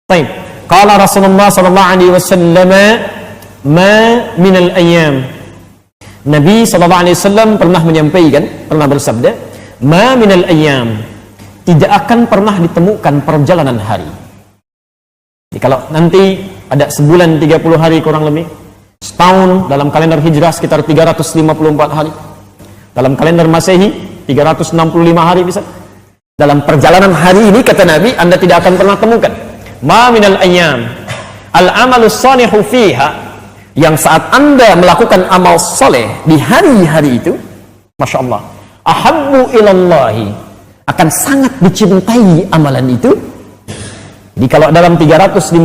Baik. Qala Rasulullah sallallahu alaihi wasallam, ma minal ayyam. Nabi sallallahu alaihi wasallam pernah menyampaikan, pernah bersabda, ma minal ayyam. Tidak akan pernah ditemukan perjalanan hari. Jadi kalau nanti ada sebulan 30 hari kurang lebih, setahun dalam kalender hijrah sekitar 354 hari, dalam kalender masehi 365 hari bisa. Dalam perjalanan hari ini kata Nabi, Anda tidak akan pernah temukan ma minal ayyam al-amalus salihu fiha, yang saat Anda melakukan amal soleh di hari-hari itu, Masya Allah, ahabbu ilallahi, akan sangat dicintai amalan itu. Jadi kalau dalam 354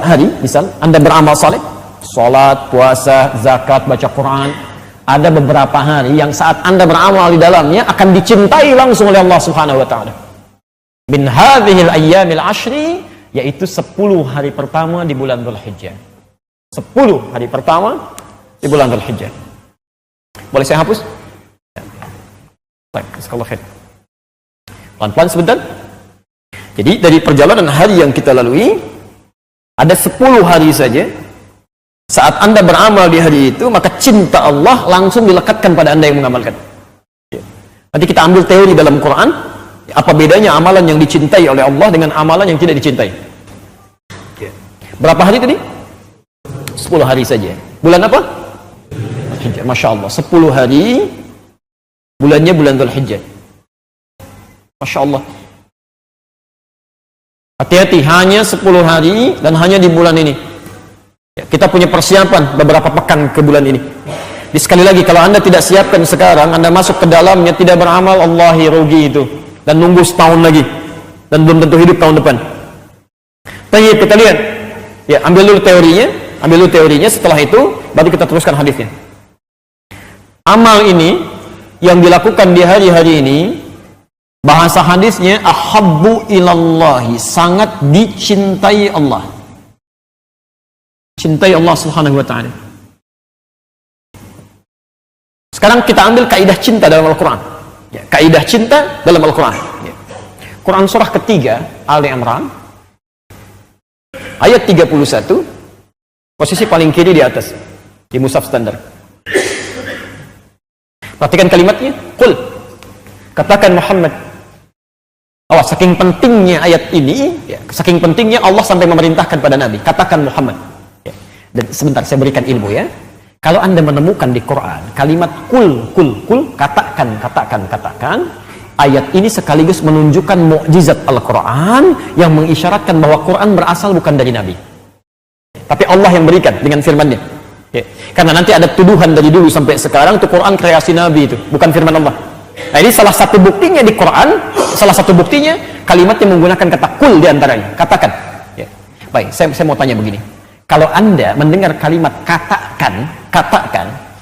hari misal Anda beramal soleh, sholat, puasa, zakat, baca Quran, ada beberapa hari yang saat Anda beramal di dalamnya akan dicintai langsung oleh Allah Subhanahu wa taala. Min hadhil ayyamil ashri, yaitu 10 hari pertama di bulan Dzulhijjah. 10 hari pertama di bulan Dzulhijjah. Boleh saya hapus? Baik, jazakallahu khair. Pelan-pelan sebentar. Jadi dari perjalanan hari yang kita lalui, ada 10 hari saja saat Anda beramal di hari itu, maka cinta Allah langsung dilekatkan pada Anda yang mengamalkan. Nanti kita ambil teori dalam Quran, apa bedanya amalan yang dicintai oleh Allah dengan amalan yang tidak dicintai. Berapa hari tadi? 10 hari saja. Bulan apa? Dzulhijjah. Masya Allah, 10 hari, bulannya bulan Dzulhijjah. Masya Allah. Hati-hati, hanya 10 hari dan hanya di bulan ini. Kita punya persiapan beberapa pekan ke bulan ini. Jadi sekali lagi, kalau Anda tidak siapkan sekarang, Anda masuk ke dalamnya tidak beramal, Allahi rugi itu. Dan nunggu setahun lagi. Dan belum tentu hidup tahun depan. Tapi kita lihat. Ya, ambil dulu teorinya. Setelah itu, baru kita teruskan hadisnya. Amal ini, yang dilakukan di hari-hari ini, bahasa hadisnya, ahabbu ilallahi, sangat dicintai Allah. Cintai Allah Subhanahu wa ta'ala. Sekarang kita ambil kaidah cinta dalam Al-Quran. Ya, kaidah cinta dalam Al-Quran. Ya. Quran surah ketiga, Ali Imran, ayat 31, posisi paling kiri di atas, di mushaf standar. Perhatikan kalimatnya, qul, katakan Muhammad. Oh, saking pentingnya ayat ini, ya, saking pentingnya Allah sampai memerintahkan pada Nabi, katakan Muhammad. Ya. Dan sebentar, saya berikan ilmu ya. Kalau Anda menemukan di Quran kalimat kul, katakan, ayat ini sekaligus menunjukkan mukjizat Al-Quran yang mengisyaratkan bahwa Quran berasal bukan dari Nabi, tapi Allah yang berikan dengan firman-Nya. Ya. Karena nanti ada tuduhan dari dulu sampai sekarang itu Quran kreasi Nabi, itu bukan firman Allah. Nah, ini salah satu buktinya di Quran, salah satu buktinya kalimat yang menggunakan kata kul diantaranya, katakan. Ya. Baik, saya mau tanya begini. Kalau Anda mendengar kalimat katakan,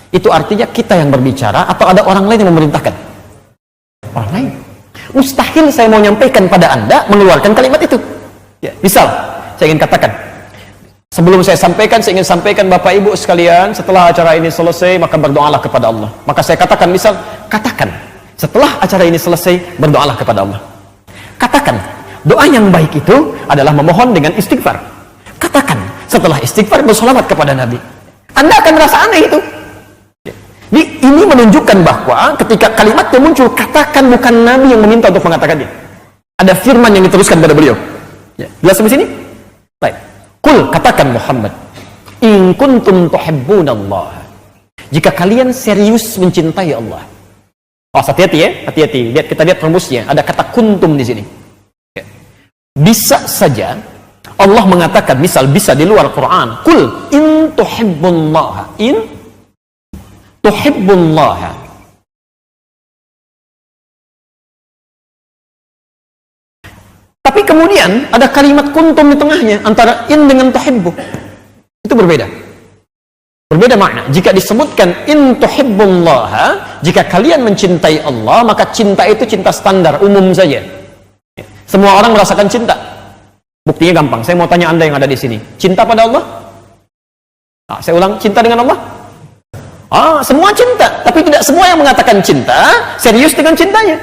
itu artinya kita yang berbicara atau ada orang lain yang memerintahkan? Orang lain. Mustahil saya mau nyampaikan pada Anda mengeluarkan kalimat itu. Ya, misal, saya ingin katakan, sebelum saya ingin sampaikan Bapak Ibu sekalian, setelah acara ini selesai, maka berdoalah kepada Allah. Maka saya katakan, misal, katakan, setelah acara ini selesai, berdoalah kepada Allah. Katakan, doa yang baik itu adalah memohon dengan istighfar. Katakan, setelah istighfar bersolawat kepada Nabi. Anda akan merasa aneh itu. Jadi ini menunjukkan bahwa ketika kalimat yang muncul, katakan, bukan Nabi yang meminta untuk mengatakannya. Ada firman yang diteruskan pada beliau. Ya, jelas sampai sini? Baik. Kul, katakan Muhammad, in kuntum tuhibbunallah, jika kalian serius mencintai Allah. Oh, hati-hati ya, hati-hati. Kita lihat rumusnya, ada kata kuntum di sini. Ya. Bisa saja Allah mengatakan, misal bisa di luar Quran, kul in tuhibbullaha, in tuhibbullaha. Tapi kemudian ada kalimat kuntum di tengahnya, antara in dengan tuhibbu. Itu berbeda. Berbeda makna. Jika disebutkan in tuhibbullaha, jika kalian mencintai Allah, maka cinta itu cinta standar, umum saja. Semua orang merasakan cinta. Buktinya gampang. Saya mau tanya Anda yang ada di sini, cinta pada Allah? Nah, saya ulang, cinta dengan Allah? Semua cinta, tapi tidak semua yang mengatakan cinta serius dengan cintanya.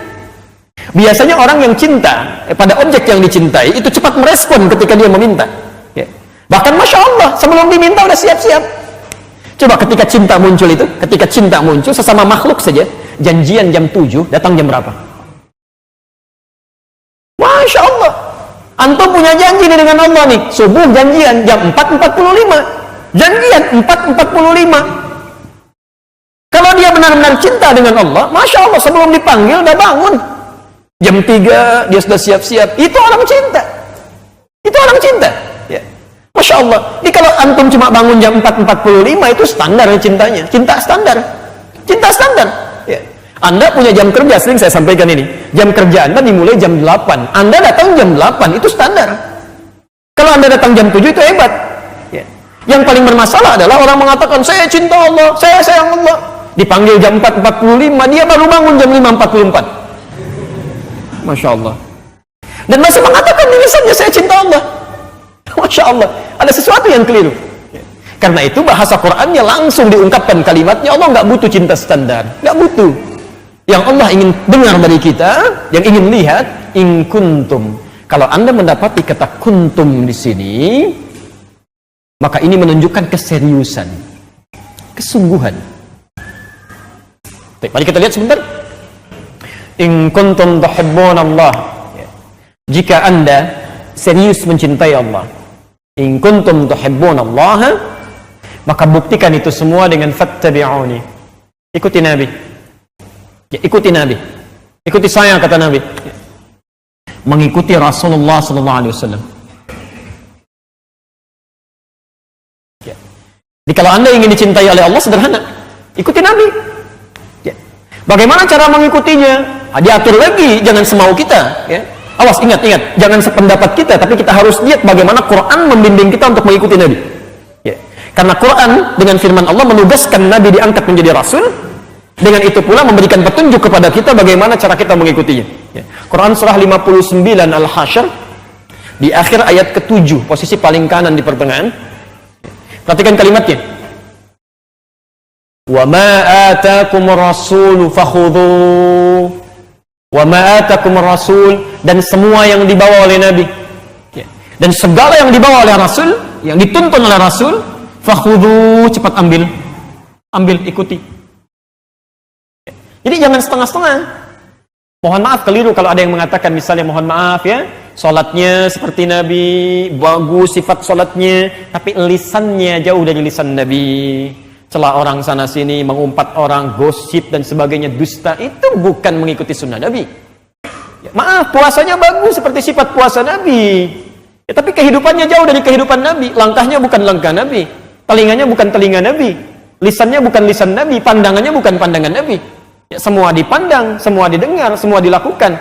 Biasanya orang yang cinta pada objek yang dicintai itu cepat merespon ketika dia meminta. Bahkan Masya Allah, sebelum diminta udah siap-siap. Coba ketika cinta muncul itu, ketika cinta muncul sesama makhluk saja, janjian jam 7, datang jam berapa? Masya Allah. Antum punya janji nih dengan Allah nih, subuh janjian jam 4.45. Janjian 4.45. Kalau dia benar-benar cinta dengan Allah, Masya Allah, sebelum dipanggil udah bangun. Jam 3 dia sudah siap-siap. Itu orang cinta. Itu orang cinta. Ya. Masya Allah. Jadi kalau antum cuma bangun jam 4.45 itu standar cintanya. Cinta standar. Cinta standar. Ya. Anda punya jam kerja, sering saya sampaikan ini. Jam kerja Anda dimulai jam 8. Anda datang jam 8, itu standar. Kalau Anda datang jam 7 itu hebat. Ya. Yang paling bermasalah adalah orang mengatakan, saya cinta Allah, saya sayang Allah. Dipanggil jam 4.45, dia baru bangun jam 5.44. Masya Allah. Dan masih mengatakan di lisannya, saya cinta Allah. Masya Allah. Ada sesuatu yang keliru. Karena itu bahasa Qur'annya langsung diungkapkan kalimatnya. Allah nggak butuh cinta standar, nggak butuh. Yang Allah ingin dengar dari kita, yang ingin lihat, in kuntum. Kalau Anda mendapati kata kuntum di sini, maka ini menunjukkan keseriusan, kesungguhan. Baik, mari kita lihat sebentar. In kuntum tuhibbunallah. Jika Anda serius mencintai Allah, in kuntum tuhibbunallah, maka buktikan itu semua dengan fattabi'uni. Ikuti Nabi. Ya, ikuti Nabi. Ikuti saya, kata Nabi. Ya. Mengikuti Rasulullah sallallahu alaihi wasallam. Ya. Jadi kalau Anda ingin dicintai oleh Allah, sederhana. Ikuti Nabi. Ya. Bagaimana cara mengikutinya? Diatur lagi, jangan semau kita, ya. Awas, ingat, jangan sependapat kita, tapi kita harus lihat bagaimana Quran membimbing kita untuk mengikuti Nabi. Ya. Karena Quran dengan firman Allah menugaskan Nabi diangkat menjadi Rasul. Dengan itu pula memberikan petunjuk kepada kita bagaimana cara kita mengikutinya. Ya. Quran surah 59 Al-Hasyr di akhir ayat ke-7, posisi paling kanan di pertengahan. Perhatikan kalimatnya. Wa ma atakumur rasul fakhudhu. Wa ma atakumur rasul, dan semua yang dibawa oleh Nabi. Ya. Dan segala yang dibawa oleh Rasul, yang dituntun oleh Rasul, fakhudhu, cepat ambil. Ambil, ikuti. Jadi jangan setengah-setengah. Mohon maaf keliru kalau ada yang mengatakan misalnya, mohon maaf ya, sholatnya seperti Nabi, bagus sifat sholatnya, tapi lisannya jauh dari lisan Nabi. Celah orang sana sini, mengumpat orang, gosip dan sebagainya, dusta. Itu bukan mengikuti sunnah Nabi. Ya, maaf, puasanya bagus seperti sifat puasa Nabi. Ya, tapi kehidupannya jauh dari kehidupan Nabi. Langkahnya bukan langkah Nabi. Telinganya bukan telinga Nabi. Lisannya bukan lisan Nabi. Pandangannya bukan pandangan Nabi. Ya, semua dipandang, semua didengar, semua dilakukan.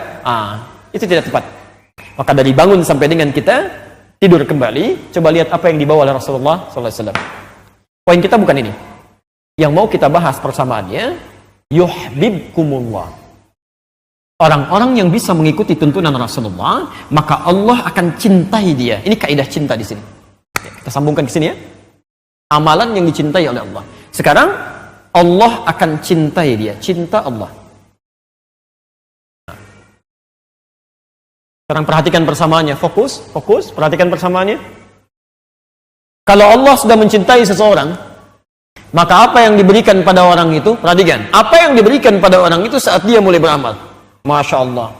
Itu tidak tepat. Maka dari bangun sampai dengan kita tidur kembali, coba lihat apa yang dibawa oleh Rasulullah SAW. Poin kita bukan ini. Yang mau kita bahas persamaannya, yuhibbukumullah. Orang-orang yang bisa mengikuti tuntunan Rasulullah, maka Allah akan cintai dia. Ini kaidah cinta di sini. Ya, kita sambungkan ke sini ya. Amalan yang dicintai oleh Allah. Sekarang Allah akan cintai dia, cinta Allah. Sekarang perhatikan persamaannya, fokus, perhatikan persamaannya. Kalau Allah sudah mencintai seseorang, maka apa yang diberikan pada orang itu, perhatikan, apa yang diberikan pada orang itu saat dia mulai beramal. Masya Allah.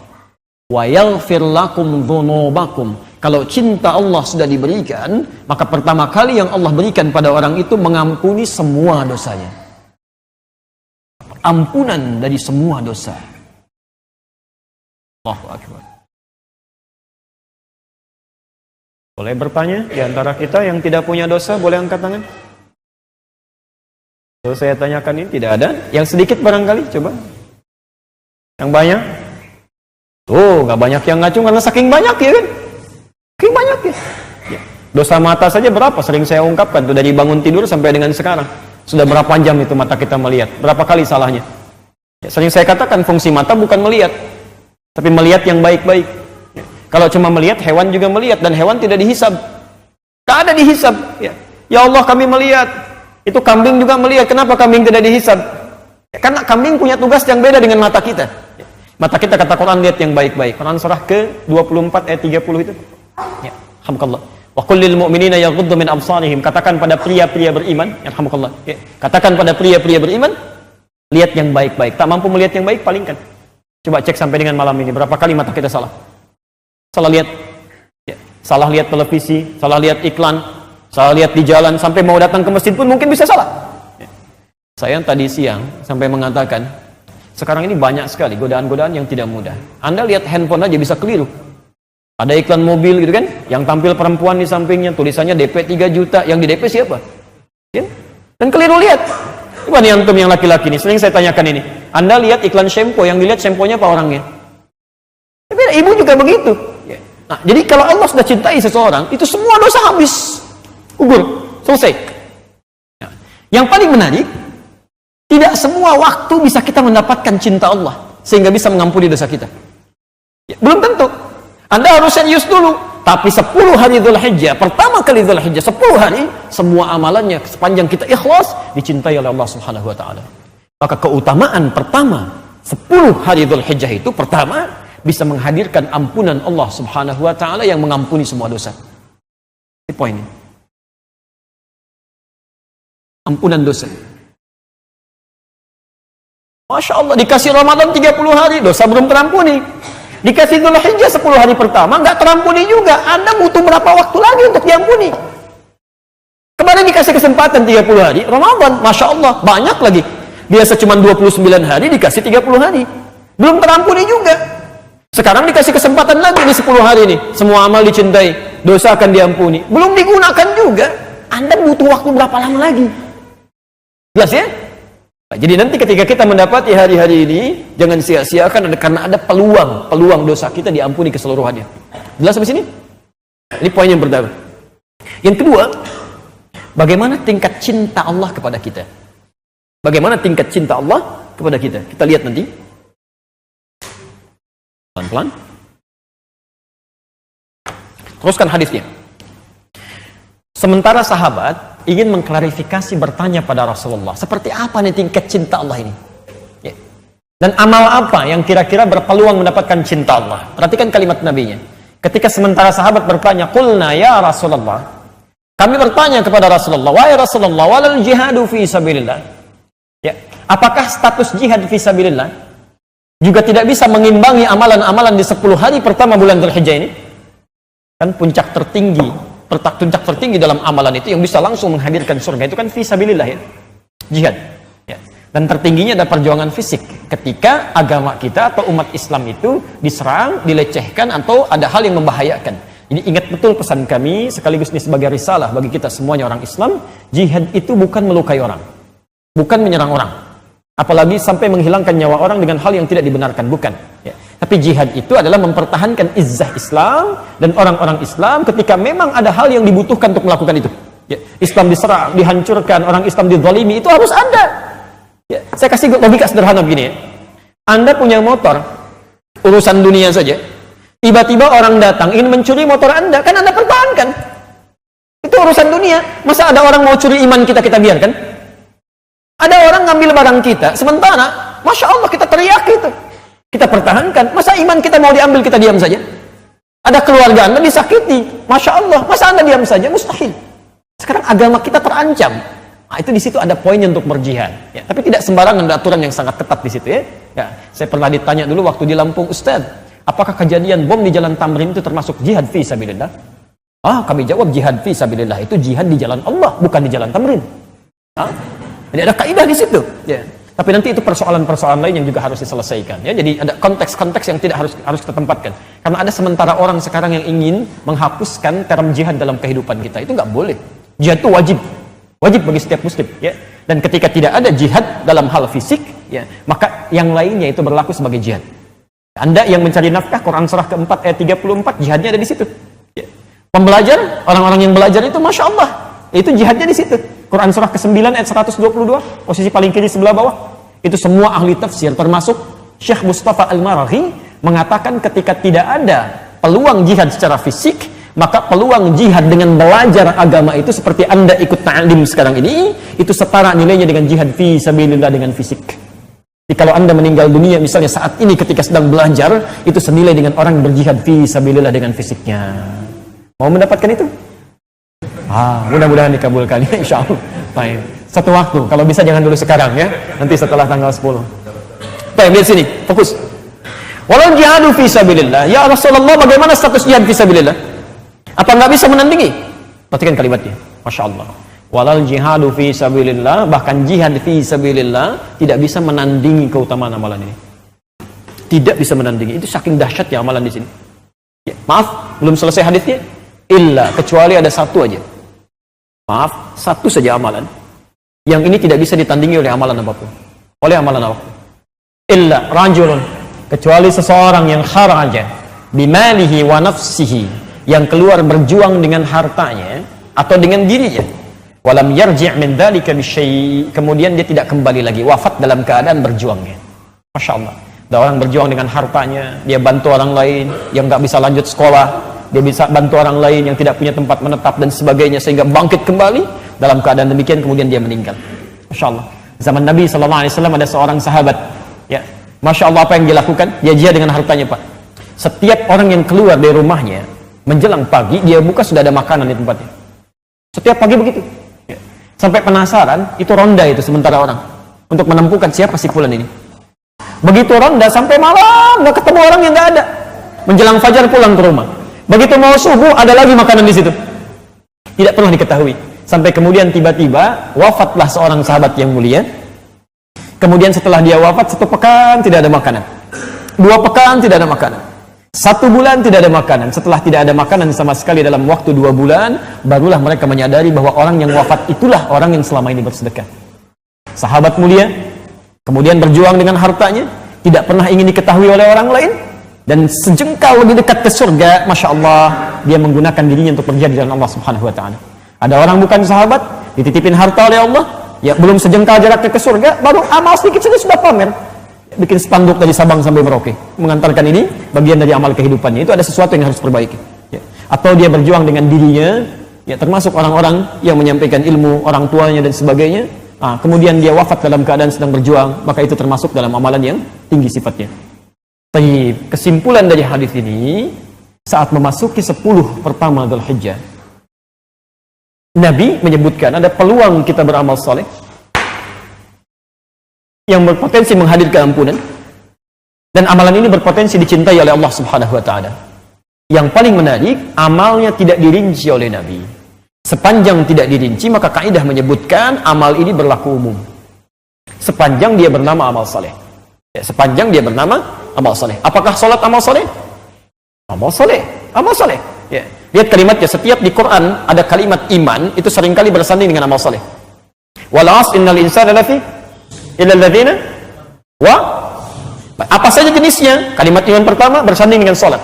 Wa yaghfir lakum dzunubakum. Kalau cinta Allah sudah diberikan, maka pertama kali yang Allah berikan pada orang itu mengampuni semua dosanya. Ampunan dari semua dosa. Allahu Akbar. Boleh bertanya di antara kita yang tidak punya dosa, boleh angkat tangan? Kalau saya tanyakan ini tidak ada. Yang sedikit barangkali, coba. Yang banyak? Oh, nggak banyak yang ngacung karena saking banyak ya kan? Saking banyak ya. Dosa mata saja berapa? Sering saya ungkapkan tuh dari bangun tidur sampai dengan sekarang. Sudah berapa jam itu mata kita melihat? Berapa kali salahnya? Ya, sering saya katakan fungsi mata bukan melihat, tapi melihat yang baik-baik. Ya, kalau cuma melihat, hewan juga melihat, dan hewan tidak dihisab. Tak ada dihisab. Ya Allah, kami melihat. Itu kambing juga melihat. Kenapa kambing tidak dihisab? Ya, karena kambing punya tugas yang beda dengan mata kita. Ya, mata kita kata Quran lihat yang baik-baik. Quran surah ke-24 ayat 30 itu. Ya, alhamdulillah. Wa qul lil mu'minina yaghuddu min absarihim. Katakan pada pria-pria beriman, yarhamukallah. Ya. Katakan pada pria-pria beriman, lihat yang baik-baik. Tak mampu melihat yang baik, palingkan. Coba cek sampai dengan malam ini berapa kali mata kita salah. Salah lihat. Ya. Salah lihat televisi, salah lihat iklan, salah lihat di jalan, sampai mau datang ke masjid pun mungkin bisa salah. Ya. Saya tadi siang sampai mengatakan, sekarang ini banyak sekali godaan-godaan yang tidak mudah. Anda lihat handphone aja bisa keliru. Ada iklan mobil gitu kan, yang tampil perempuan di sampingnya, tulisannya DP 3 juta, yang di DP siapa? Ya? Dan keliru lihat. Coba nih antum yang laki-laki nih, sering saya tanyakan ini. Anda lihat iklan shampoo, yang dilihat shampoo-nya apa orangnya? Tapi ibu juga begitu. Ya. Nah, jadi kalau Allah sudah cintai seseorang, itu semua dosa habis. Gugur, selesai. Nah, yang paling menarik, tidak semua waktu bisa kita mendapatkan cinta Allah, sehingga bisa mengampuni dosa kita. Ya, belum tentu. Anda harus serius dulu. Tapi 10 hari Dzulhijjah, pertama kali Dzulhijjah, 10 hari, semua amalannya sepanjang kita ikhlas, dicintai oleh Allah Subhanahu wa taala. Maka keutamaan pertama 10 hari Dzulhijjah itu, pertama, bisa menghadirkan ampunan Allah Subhanahu wa taala yang mengampuni semua dosa. Ini poinnya. Ampunan dosa. Masya Allah, dikasih Ramadan 30 hari, dosa belum terampuni. Dikasih Dzulhijjah 10 hari pertama, nggak terampuni juga. Anda butuh berapa waktu lagi untuk diampuni? Kemarin dikasih kesempatan 30 hari, Ramadan, Masya Allah, banyak lagi. Biasa cuma 29 hari, dikasih 30 hari. Belum terampuni juga. Sekarang dikasih kesempatan lagi di 10 hari ini. Semua amal dicintai, dosa akan diampuni. Belum digunakan juga. Anda butuh waktu berapa lama lagi? Jelas ya? Jadi nanti ketika kita mendapati hari-hari ini, jangan sia-siakan karena ada peluang dosa kita diampuni keseluruhannya. Jelas sampai sini? Ini poin yang pertama. Yang kedua, bagaimana tingkat cinta Allah kepada kita? Bagaimana tingkat cinta Allah kepada kita? Kita lihat nanti. Pelan-pelan. Teruskan hadisnya. Sementara sahabat ingin mengklarifikasi, bertanya pada Rasulullah, seperti apa nih tingkat cinta Allah ini? Ya. Dan amal apa yang kira-kira berpeluang mendapatkan cinta Allah? Perhatikan kalimat nabinya. Ketika sementara sahabat bertanya, qulna ya Rasulullah, kami bertanya kepada Rasulullah, wahai Rasulullah, walal jihadu fi sabilillah. Ya. Apakah status jihad fi sabilillah juga tidak bisa mengimbangi amalan-amalan di 10 hari pertama bulan Dzulhijjah ini? Kan puncak tertinggi dalam amalan itu yang bisa langsung menghadirkan surga itu kan fisabilillah, ya, jihad, ya. Dan tertingginya ada perjuangan fisik ketika agama kita atau umat Islam itu diserang, dilecehkan, atau ada hal yang membahayakan. Jadi ingat betul pesan kami, sekaligus ini sebagai risalah bagi kita semuanya orang Islam, jihad itu bukan melukai orang, bukan menyerang orang, apalagi sampai menghilangkan nyawa orang dengan hal yang tidak dibenarkan, bukan, ya. Tapi jihad itu adalah mempertahankan izzah Islam dan orang-orang Islam ketika memang ada hal yang dibutuhkan untuk melakukan itu. Ya, Islam diserang, dihancurkan, orang Islam dizalimi, itu harus ada. Ya, saya kasih logika sederhana begini, ya. Anda punya motor, urusan dunia saja. Tiba-tiba orang datang ingin mencuri motor Anda, kan Anda pertahankan. Itu urusan dunia. Masa ada orang mau curi iman kita biarkan? Ada orang ngambil barang kita, sementara, Masya Allah, kita teriak itu. Kita pertahankan. Masa iman kita mau diambil, kita diam saja? Ada keluarga Anda disakiti, Masya Allah, masa Anda diam saja? Mustahil. Sekarang agama kita terancam. Nah, itu di situ ada poinnya untuk berjihad. Ya, tapi tidak sembarangan, ada aturan yang sangat ketat di situ, ya. Ya, saya pernah ditanya dulu waktu di Lampung, Ustaz, apakah kejadian bom di Jalan Tamrin itu termasuk jihad fi sabilillah? Kami jawab, jihad fi sabilillah itu jihad di jalan Allah, bukan di Jalan Tamrin. Jadi ada kaidah di situ. Ya. Tapi nanti itu persoalan-persoalan lain yang juga harus diselesaikan. Ya, jadi ada konteks-konteks yang tidak harus kita tempatkan. Karena ada sementara orang sekarang yang ingin menghapuskan term jihad dalam kehidupan kita. Itu nggak boleh. Jihad itu wajib bagi setiap muslim. Ya. Dan ketika tidak ada jihad dalam hal fisik, ya, maka yang lainnya itu berlaku sebagai jihad. Anda yang mencari nafkah, Quran surah keempat ayat 34, jihadnya ada di situ. Ya. Pembelajar, orang-orang yang belajar itu, Masya Allah, itu jihadnya di situ. Quran surah ke-9 ayat 122, posisi paling kiri sebelah bawah. Itu semua ahli tafsir, termasuk Syekh Mustafa Al-Marahi, mengatakan ketika tidak ada peluang jihad secara fisik, maka peluang jihad dengan belajar agama itu seperti Anda ikut ta'lim sekarang ini, itu setara nilainya dengan jihad fi sabilillah dengan fisik. Jadi kalau Anda meninggal dunia misalnya saat ini ketika sedang belajar, itu senilai dengan orang berjihad fi sabilillah dengan fisiknya. Mau mendapatkan itu? Mudah-mudahan dikabulkan ya, insyaallah. Baik. Satu waktu, kalau bisa jangan dulu sekarang ya, nanti setelah tanggal 10. Baik, lihat sini, fokus. Walau jihadu fi sabilillah, ya Rasulullah, bagaimana status jihad fi sabilillah? Apa nggak bisa menandingi? Perhatikan kalimatnya, masya Allah. Walau jihadu fi sabilillah, bahkan jihad fi sabilillah tidak bisa menandingi keutamaan amalan ini. Tidak bisa menandingi, itu saking dahsyatnya amalan di sini. Ya, maaf, belum selesai hadisnya. Illa, kecuali ada satu aja. Maaf, satu saja amalan yang ini tidak bisa ditandingi oleh amalan apapun. Oleh amalan apapun. Illa rajulun, kecuali seseorang yang kharaja bimalihi wa nafsihi, yang keluar berjuang dengan hartanya atau dengan dirinya. Walam yarji' min dzalika bisyai', kemudian dia tidak kembali lagi, wafat dalam keadaan berjuangnya. Masya Allah. Ada orang berjuang dengan hartanya, dia bantu orang lain yang nggak bisa lanjut sekolah, dia bisa bantu orang lain yang tidak punya tempat menetap dan sebagainya, sehingga bangkit kembali. Dalam keadaan demikian kemudian dia meninggal. Masya Allah. Zaman Nabi SAW ada seorang sahabat, ya, Masya Allah, apa yang dia lakukan? Dia jihad dengan hartanya, Pak. Setiap orang yang keluar dari rumahnya menjelang pagi, dia buka sudah ada makanan di tempatnya. Setiap pagi begitu, ya. Sampai penasaran, itu ronda itu sementara orang untuk menemukan siapa si fulan ini. Begitu ronda sampai malam nggak ketemu orang yang nggak ada. Menjelang fajar pulang ke rumah. Begitu mau subuh ada lagi makanan di situ. Tidak pernah diketahui. Sampai kemudian tiba-tiba wafatlah seorang sahabat yang mulia. Kemudian setelah dia wafat, 1 pekan tidak ada makanan, 2 pekan tidak ada makanan, 1 bulan tidak ada makanan. Setelah tidak ada makanan sama sekali dalam waktu 2 bulan, barulah mereka menyadari bahwa orang yang wafat itulah orang yang selama ini bersedekah. Sahabat mulia, kemudian berjuang dengan hartanya, tidak pernah ingin diketahui oleh orang lain, dan sejengkal lebih dekat ke surga. Masya Allah, dia menggunakan dirinya untuk berjihad di jalan Allah Subhanahu Wa Taala. Ada orang bukan sahabat, dititipin harta oleh Allah, ya belum sejengkal jaraknya ke surga, baru amal sedikit saja sudah pamer. Bikin spanduk dari Sabang sampai Merauke, mengantarkan ini bagian dari amal kehidupannya. Itu ada sesuatu yang harus perbaiki. Ya. Atau dia berjuang dengan dirinya, ya termasuk orang-orang yang menyampaikan ilmu, orang tuanya dan sebagainya. Kemudian dia wafat dalam keadaan sedang berjuang, maka itu termasuk dalam amalan yang tinggi sifatnya. Baik, kesimpulan dari hadis ini, saat memasuki 10 pertama Dzulhijjah, Nabi menyebutkan ada peluang kita beramal soleh yang berpotensi menghadirkan ampunan, dan amalan ini berpotensi dicintai oleh Allah Subhanahu Wa Taala. Yang paling menarik, amalnya tidak dirinci oleh Nabi. Sepanjang tidak dirinci, maka kaidah menyebutkan amal ini berlaku umum. Sepanjang dia bernama amal soleh. Ya, sepanjang dia bernama amal soleh. Apakah sholat amal soleh? Amal soleh, amal soleh. Ya. Lihat kalimatnya, setiap di Quran ada kalimat iman, itu seringkali bersanding dengan amal soleh. Wal 'asr innal insana lafi illal ladzina wa, apa saja jenisnya. Kalimat iman pertama bersanding dengan salat.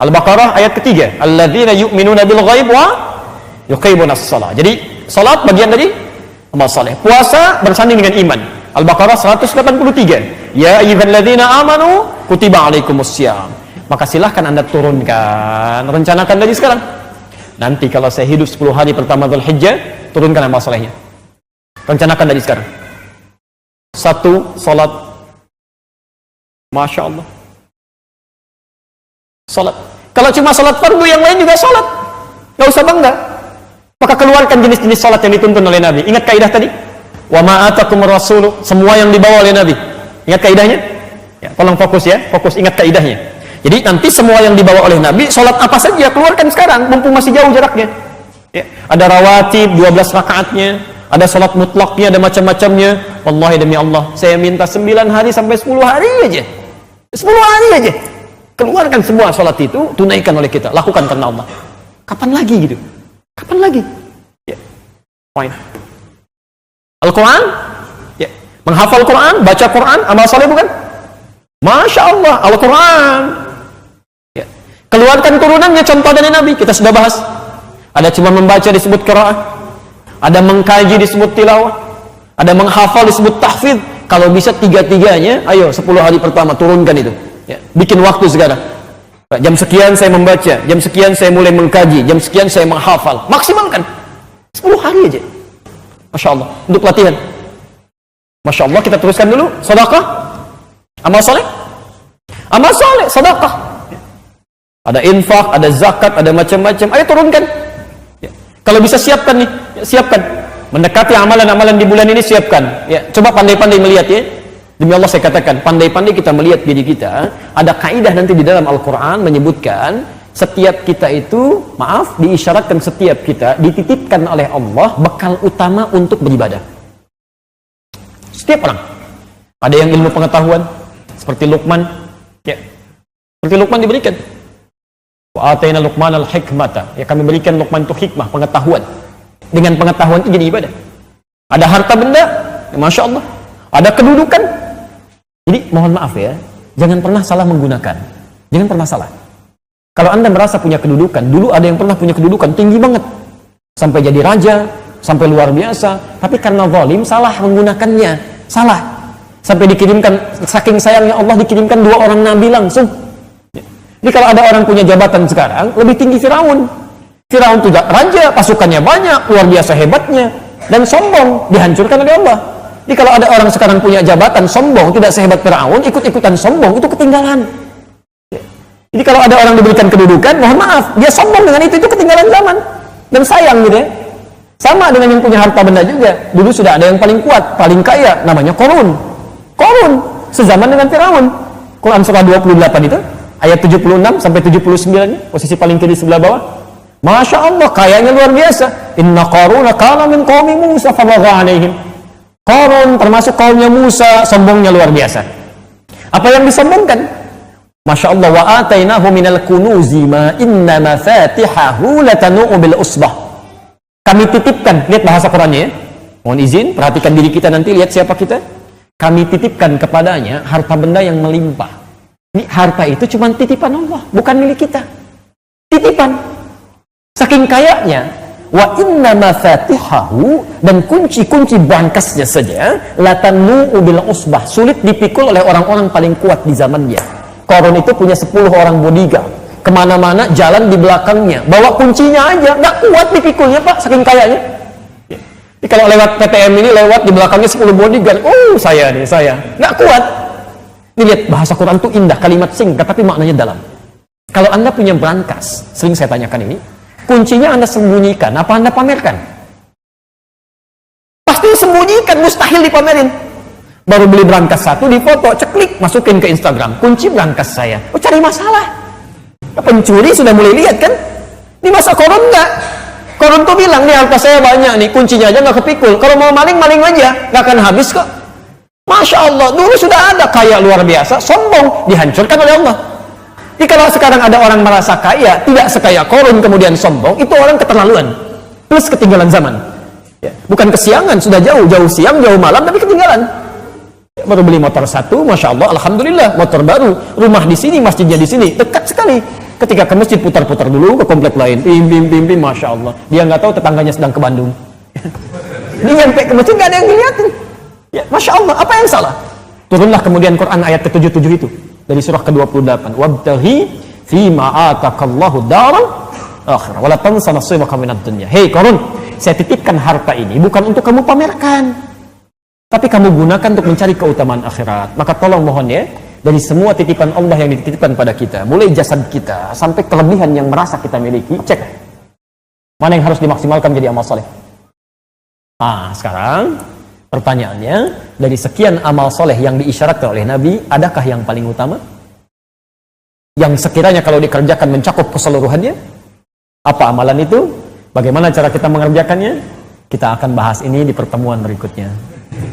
Al-Baqarah ayat ketiga, alladzina yu'minuna bil ghaib wa yuqimunas shalah. Jadi salat bagian dari amal soleh. Puasa bersanding dengan iman. Al-Baqarah 183, ya ayyuhalladzina amanu kutiba alaikumussyam. Maka silahkan Anda turunkan, rencanakan dari sekarang. Nanti kalau saya hidup 10 hari pertama Dzulhijjah, turunkan amal solehnya. Rencanakan dari sekarang. 1, salat. Masya Allah. Salat. Kalau cuma salat fardu, yang lain juga salat. Gak usah bangga. Maka keluarkan jenis-jenis salat yang dituntun oleh Nabi. Ingat kaidah tadi? Wa ma atakumur rasulu, semua yang dibawa oleh Nabi. Ingat kaidahnya? Ya, tolong fokus ya, fokus ingat kaidahnya. Jadi nanti semua yang dibawa oleh Nabi, sholat apa saja keluarkan sekarang, mumpung masih jauh jaraknya. Ya, ada rawatib 12 rakaatnya, ada sholat mutlaknya, ada macam-macamnya. Wallahi demi Allah, saya minta 9 hari sampai 10 hari aja. 10 hari aja. Keluarkan semua sholat itu, tunaikan oleh kita, lakukan karena Allah. Kapan lagi gitu? Kapan lagi? Ya. Fine. Al-Quran, ya. Menghafal Quran, baca Quran, amal soleh bukan? Masya Allah, Al-Quran. Ya. Keluarkan turunannya, contoh dari Nabi, kita sudah bahas. Ada cuma membaca disebut qiraah, ada mengkaji disebut tilawah, ada menghafal disebut tahfidz. Kalau bisa tiga-tiganya, ayo 10 hari pertama turunkan itu. Ya. Bikin waktu sekarang. Jam sekian saya membaca, jam sekian saya mulai mengkaji, jam sekian saya menghafal. Maksimalkan 10 hari aja. Masya Allah, untuk latihan. Masya Allah, kita teruskan dulu. Sedekah, amal soleh, amal soleh, sedekah. Ada infak, ada zakat, ada macam-macam. Ayo turunkan. Ya. Kalau bisa siapkan nih, siapkan. Mendekati amalan-amalan di bulan ini, siapkan. Ya, coba pandai-pandai melihat ya. Demi Allah saya katakan, pandai-pandai kita melihat diri kita. Ada kaidah nanti di dalam Al-Quran menyebutkan setiap kita itu, diisyaratkan setiap kita dititipkan oleh Allah bekal utama untuk beribadah. Setiap orang. Ada yang ilmu pengetahuan seperti Luqman, ya. Seperti Luqman diberikan. Wa atayna Luqman al-hikmata. Ya, kami berikan Luqman itu hikmah, pengetahuan. Dengan pengetahuan itu jadi ibadah. Ada harta benda, ya, Masya Allah. Ada kedudukan. Jadi mohon maaf ya, jangan pernah salah menggunakan. Jangan pernah salah. Kalau Anda merasa punya kedudukan, dulu ada yang pernah punya kedudukan tinggi banget. Sampai jadi raja, sampai luar biasa. Tapi karena zalim, salah menggunakannya. Salah. Sampai dikirimkan, saking sayangnya Allah dikirimkan 2 orang nabi langsung. Jadi kalau ada orang punya jabatan sekarang, lebih tinggi Firaun. Firaun tidak raja, pasukannya banyak, luar biasa hebatnya. Dan sombong, dihancurkan oleh Allah. Jadi kalau ada orang sekarang punya jabatan, sombong, tidak sehebat Firaun, ikut-ikutan sombong, itu ketinggalan. Jadi kalau ada orang diberikan kedudukan, mohon maaf, dia sombong dengan itu ketinggalan zaman. Dan sayang gitu ya. Sama dengan yang punya harta benda juga. Dulu sudah ada yang paling kuat, paling kaya, namanya Qarun. Qarun, sezaman dengan Firaun. Quran surah 28 itu, ayat 76 sampai 79, posisi paling kiri sebelah bawah. Masya Allah, kayanya luar biasa. Inna Qaruna kana min qaumi Musa fabagha alaihim. Qarun termasuk kaumnya Musa, sombongnya luar biasa. Apa yang disombongkan? Masya Allah, wa atainahu minal kunuzi ma inna mafatihahu latanu'u bil usbah. Kami titipkan, lihat bahasa Qurannya ya. Mohon izin, perhatikan diri kita nanti, lihat siapa kita. Kami titipkan kepadanya harta benda yang melimpah. Ini harta itu cuma titipan Allah, bukan milik kita. Titipan. Saking kayanya, wa inna mafatihahu, dan kunci-kunci berangkasnya saja latanu bil usbah, sulit dipikul oleh orang-orang paling kuat di zamannya. Qarun itu punya 10 orang bodyguard, kemana-mana jalan di belakangnya, bawa kuncinya aja, nggak kuat dipikulnya Pak, saking kayanya. Jadi kalau lewat PTM ini, lewat di belakangnya 10 bodyguard, saya nih, saya nggak kuat. Ini lihat, bahasa Quran itu indah, kalimat singkat tapi maknanya dalam. Kalau Anda punya brankas, sering saya tanyakan ini, kuncinya Anda sembunyikan, apa Anda pamerkan? Pasti sembunyikan, mustahil dipamerin. Baru beli brankas 1, difoto, ceklik, masukin ke Instagram, kunci brankas saya. Cari masalah. Pencuri sudah mulai lihat kan? Ini masa Qarun enggak? Qarun tuh bilang, nih harta saya banyak nih, kuncinya aja nggak kepikul. Kalau mau maling, maling aja, nggak akan habis kok. Masya Allah, dulu sudah ada kaya luar biasa, sombong, dihancurkan oleh Allah. Jadi kalau sekarang ada orang merasa kaya, tidak sekaya Qarun kemudian sombong, itu orang keterlaluan, plus ketinggalan zaman. Ya, bukan kesiangan, sudah jauh siang, jauh malam, tapi ketinggalan. Ya, baru beli motor 1, Masya Allah, Alhamdulillah, motor baru, rumah di sini, masjidnya di sini, dekat sekali. Ketika ke masjid putar-putar dulu ke komplek lain, pim, Masya Allah. Dia nggak tahu tetangganya sedang ke Bandung. Dia nyampe ke masjid nggak ada yang dilihatin. Ya, Masya Allah, apa yang salah? Turunlah kemudian Quran ayat ke-77 itu. Dari surah ke-28. Wabtaghi fima atakallahu daral akhirah wala tansa nasibaka minad dunya. Hei Qarun, saya titipkan harta ini bukan untuk kamu pamerkan, tapi kamu gunakan untuk mencari keutamaan akhirat. Maka tolong mohon ya, dari semua titipan Allah yang dititipkan pada kita, mulai jasad kita sampai kelebihan yang merasa kita miliki, cek mana yang harus dimaksimalkan jadi amal soleh. Sekarang pertanyaannya, dari sekian amal soleh yang diisyaratkan oleh Nabi, adakah yang paling utama? Yang sekiranya kalau dikerjakan mencakup keseluruhannya? Apa amalan itu? Bagaimana cara kita mengerjakannya? Kita akan bahas ini di pertemuan berikutnya.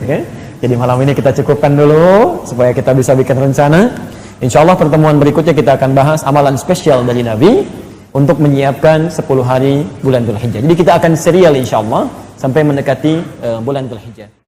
Oke? Jadi malam ini kita cukupkan dulu, supaya kita bisa bikin rencana. Insya Allah pertemuan berikutnya kita akan bahas amalan spesial dari Nabi, untuk menyiapkan 10 hari bulan Dzulhijjah. Jadi kita akan serial insya Allah, sampai mendekati bulan Dzulhijjah.